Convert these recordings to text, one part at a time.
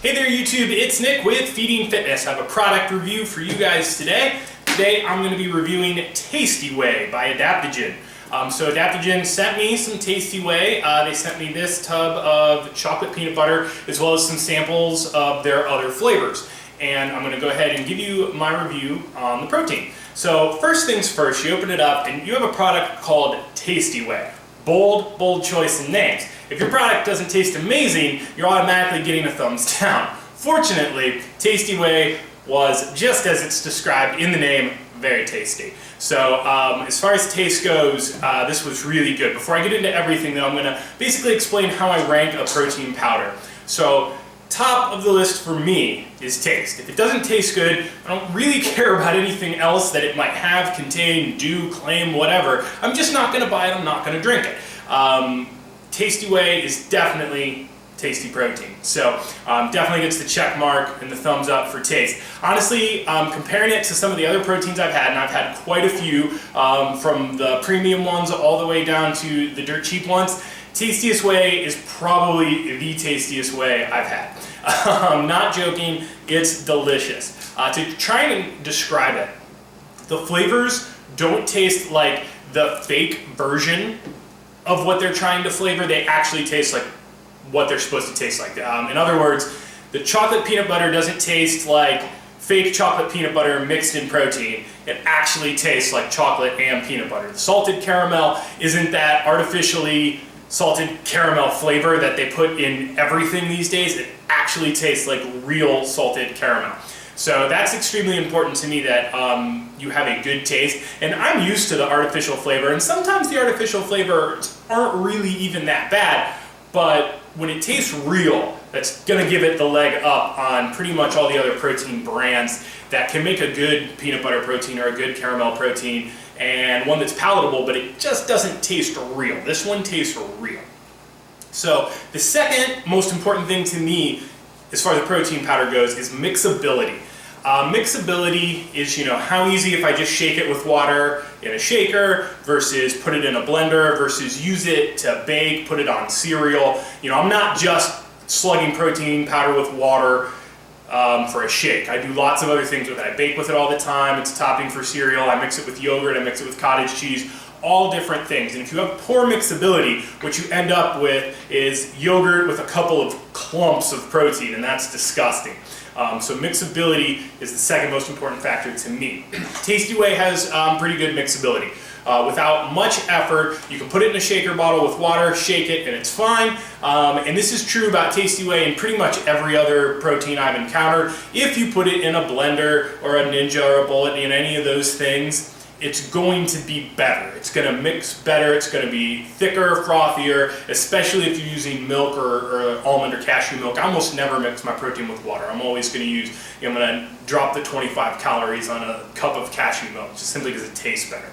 Hey there YouTube, it's Nick with Feeding Fitness. I have a product review for you guys today. Today I'm going to be reviewing Tasty Whey by Adaptogen. So Adaptogen sent me some Tasty Whey. They sent me this tub of chocolate peanut butter as well as some samples of their other flavors. And I'm going to go ahead and give you my review on the protein. So first things first, you open it up and you have a product called Tasty Whey. Bold choice in names. If your product doesn't taste amazing, you're automatically getting a thumbs down. Fortunately, Tasty Whey was, just as it's described in the name, very tasty. So as far as taste goes, this was really good. Before I get into everything though, I'm going to basically explain how I rank a protein powder. So top of the list for me is taste. If it doesn't taste good, I don't really care about anything else that it might have, contain, do, claim, whatever. I'm just not going to buy it, I'm not going to drink it. Tasty Whey is definitely tasty protein. So definitely gets the check mark and the thumbs up for taste. Honestly, comparing it to some of the other proteins I've had, and I've had quite a few, from the premium ones all the way down to the dirt cheap ones, Tastiest Whey is probably the tastiest whey I've had. I'm not joking, it's delicious. To try and describe it, the flavors don't taste like the fake version of what they're trying to flavor. They actually taste like what they're supposed to taste like. In other words, the chocolate peanut butter doesn't taste like fake chocolate peanut butter mixed in protein. It actually tastes like chocolate and peanut butter. The salted caramel isn't that artificially salted caramel flavor that they put in everything these days. It actually tastes like real salted caramel. So that's extremely important to me, that you have a good taste. And I'm used to the artificial flavor, and sometimes the artificial flavors aren't really even that bad, but when it tastes real, that's gonna give it the leg up on pretty much all the other protein brands that can make a good peanut butter protein or a good caramel protein, and one that's palatable, but it just doesn't taste real. This one tastes real. So the second most important thing to me as far as the protein powder goes is mixability. Mixability is, how easy if I just shake it with water in a shaker versus put it in a blender versus use it to bake, put it on cereal. I'm not just slugging protein powder with water for a shake. I do lots of other things with it. I bake with it all the time. It's a topping for cereal. I mix it with yogurt. I mix it with cottage cheese. All different things. And if you have poor mixability, what you end up with is yogurt with a couple of clumps of protein, and that's disgusting. So mixability is the second most important factor to me. Tasty Whey has pretty good mixability. Without much effort, you can put it in a shaker bottle with water, shake it, and it's fine. And this is true about Tasty Whey and pretty much every other protein I've encountered. If you put it in a blender or a Ninja or a Bullet, in any of those things, it's going to be better. It's going to mix better. It's going to be thicker, frothier, especially if you're using milk or almond or cashew milk. I almost never mix my protein with water. I'm always going to use, I'm going to drop the 25 calories on a cup of cashew milk, just simply because it tastes better.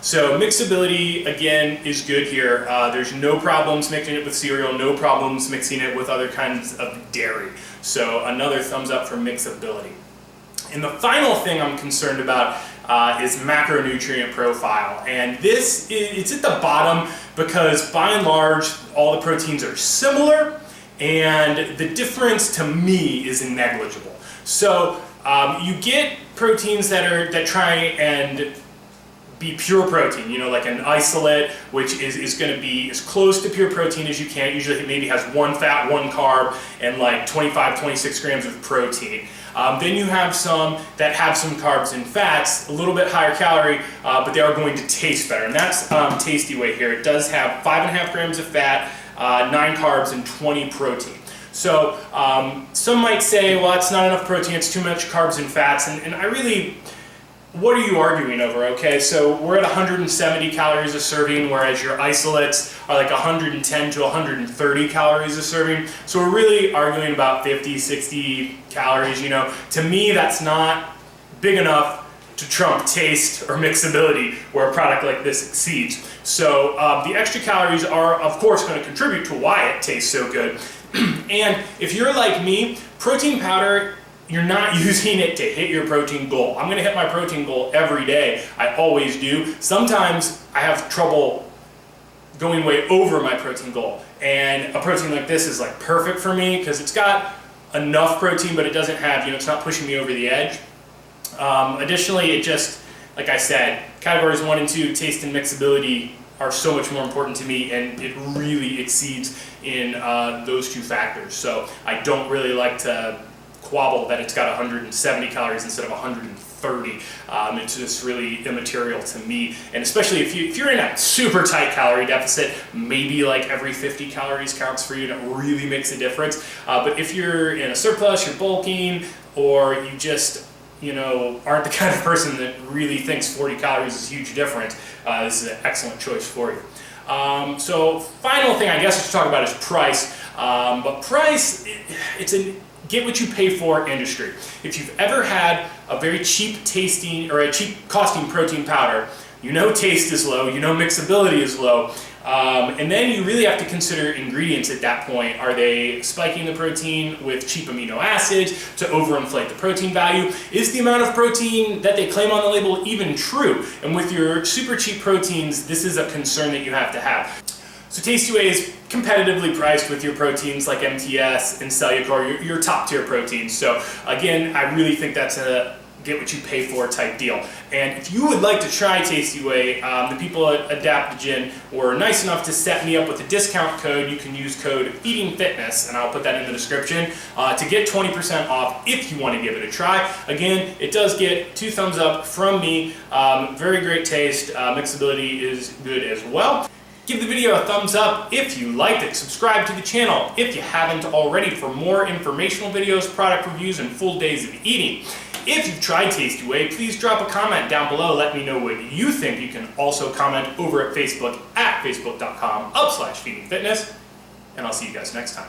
So mixability, again, is good here. There's no problems mixing it with cereal, no problems mixing it with other kinds of dairy. So another thumbs up for mixability. And the final thing I'm concerned about is macronutrient profile. And it's at the bottom because by and large, all the proteins are similar, and the difference to me is negligible. So you get proteins that try and be pure protein, like an isolate, which is going to be as close to pure protein as you can. Usually it maybe has one fat, one carb, and like 25, 26 grams of protein. Then you have some that have some carbs and fats, a little bit higher calorie, but they are going to taste better. And that's Tasty Whey here. It does have 5.5 grams of fat, 9 carbs, and 20 protein. So some might say, well, that's not enough protein, it's too much carbs and fats, and I really, what are you arguing over? Okay, so we're at 170 calories a serving, whereas your isolates are like 110 to 130 calories a serving. So we're really arguing about 50, 60 calories, To me, that's not big enough to trump taste or mixability where a product like this exceeds. So the extra calories are, of course, going to contribute to why it tastes so good. And if you're like me, protein powder, you're not using it to hit your protein goal. I'm going to hit my protein goal every day. I always do. Sometimes I have trouble going way over my protein goal. And a protein like this is like perfect for me because it's got enough protein, but it doesn't have, it's not pushing me over the edge. Additionally, it just, like I said, categories 1 and 2, taste and mixability, are so much more important to me, and it really exceeds in those 2 factors. So I don't really like to quabble that it's got 170 calories instead of 130. It's just really immaterial to me, and especially if you're in a super tight calorie deficit, maybe like every 50 calories counts for you, and it really makes a difference. But if you're in a surplus, you're bulking, or you just aren't the kind of person that really thinks 40 calories is a huge difference, this is an excellent choice for you. So final thing I guess I should talk about is price. But price, it's a get what you pay for industry. If you've ever had a very cheap tasting or a cheap costing protein powder, taste is low, mixability is low, and then you really have to consider ingredients at that point. Are they spiking the protein with cheap amino acids to overinflate the protein value? Is the amount of protein that they claim on the label even true? And with your super cheap proteins, this is a concern that you have to have. So Tasty Whey is competitively priced with your proteins like MTS and Cellucor, your top tier proteins. So again, I really think that's a get what you pay for type deal. And if you would like to try Tasty Whey, the people at Adaptogen were nice enough to set me up with a discount code. You can use code feedingfitness, and I'll put that in the description, to get 20% off if you want to give it a try. Again, it does get 2 thumbs up from me. Very great taste. Mixability is good as well. Give the video a thumbs up if you liked it. Subscribe to the channel if you haven't already for more informational videos, product reviews, and full days of eating. If you've tried Tasty Whey, please drop a comment down below. Let me know what you think. You can also comment over at Facebook at facebook.com/feedingfitness. And I'll see you guys next time.